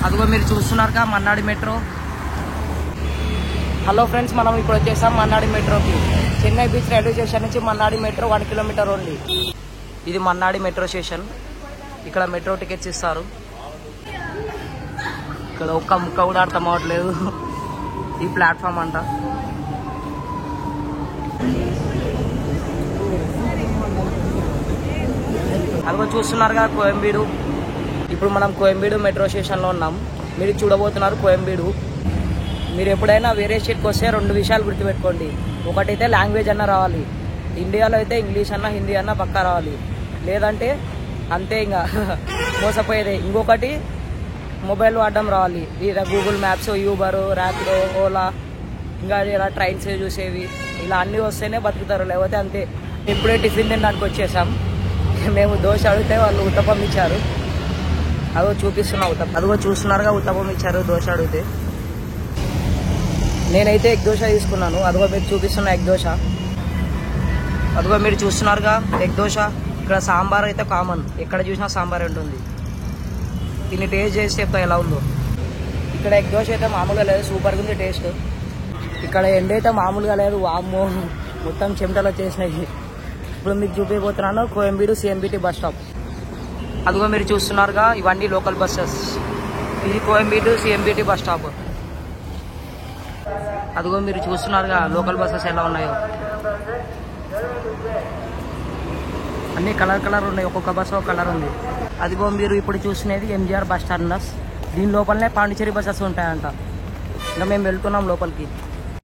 అదిగో మీరు చూస్తున్నారుగా మన్నాడి మెట్రో. హలో ఫ్రెండ్స్, మనం ఇప్పుడు వచ్చేసాం మన్నాడి మెట్రోకి. చెన్నై బీచ్ రైల్వే స్టేషన్ నుంచి మన్నాడి మెట్రో 1 కిలోమీటర్ ఓన్లీ. ఇది మన్నాడి మెట్రో స్టేషన్. ఇక్కడ మెట్రో టికెట్స్ ఇస్తారు. ఇక్కడ ఒక్క ముక్క కూడా అర్థం అవ్వట్లేదు. ఈ ప్లాట్ఫామ్ అంట. అదిగో చూస్తున్నారుగా కోయంబేడు. ఇప్పుడు మనం కోయంబేడు మెట్రో స్టేషన్లో ఉన్నాం. మీరు చూడబోతున్నారు కోయంబేడు. మీరు ఎప్పుడైనా వేరే స్టేట్కి వస్తే 2 విషయాలు గుర్తుపెట్టుకోండి. ఒకటైతే లాంగ్వేజ్ అన్న రావాలి. ఇండియాలో అయితే ఇంగ్లీష్ అన్న హిందీ అన్న పక్కా రావాలి. లేదంటే అంతే ఇంకా మోసపోయేదే. ఇంకొకటి మొబైల్ వాడడం రావాలి. ఇలా Google maps, Uber, Rapido, Ola, ఇంకా ఇలా ట్రైన్స్ చూసేవి ఇలా అన్నీ వస్తేనే బతుకుతారు. లేకపోతే అంతే. ఇప్పుడే టిఫిన్ తినడానికి వచ్చేసాం. మేము దోశ అడిగితే వాళ్ళు ఉత్తపం ఇచ్చారు. అదిగో చూపిస్తున్నా ఉత్తపం. అదిగో చూస్తున్నారుగా ఉత్తపం ఇచ్చారు దోశ అడిగితే. నేనైతే ఎగ్ దోశ తీసుకున్నాను. అదిగో మీకు చూపిస్తున్న ఎగ్ దోశ. అదిగో మీరు చూస్తున్నారుగా ఎగ్ దోశ. ఇక్కడ సాంబార్ అయితే కామన్, ఎక్కడ చూసినా సాంబార్ ఉంటుంది. దీన్ని టేస్ట్ చేసి చెప్తా ఎలా ఉందో. ఇక్కడ ఎగ్ దోశ అయితే మామూలుగా లేదు, సూపర్గా ఉంది టేస్ట్. ఇక్కడ ఎండ అయితే మామూలుగా లేదు. వామ్మో, మొత్తం చెమటలు వచ్చేసినాయి. ఇప్పుడు మీకు చూపించబోతున్నాను కోయంబేడు CMBT బస్ స్టాప్. అదిగో మీరు చూస్తున్నారుగా ఇవన్నీ లోకల్ బస్సెస్. ఇది కోయంబేడు CMBT బస్ స్టాప్. అదిగో మీరు చూస్తున్నారుగా లోకల్ బస్సెస్ ఎలా ఉన్నాయో. అన్ని కలర్ కలర్ ఉన్నాయి. ఒక్కొక్క బస్సు ఒక కలర్ ఉంది. అదిగో మీరు ఇప్పుడు చూస్తున్నది MGR బస్ టర్మినస్. దీని లోపలనే పాండిచేరి బస్సెస్ ఉంటాయంట. ఇంకా మేము వెళ్తున్నాం లోపలికి.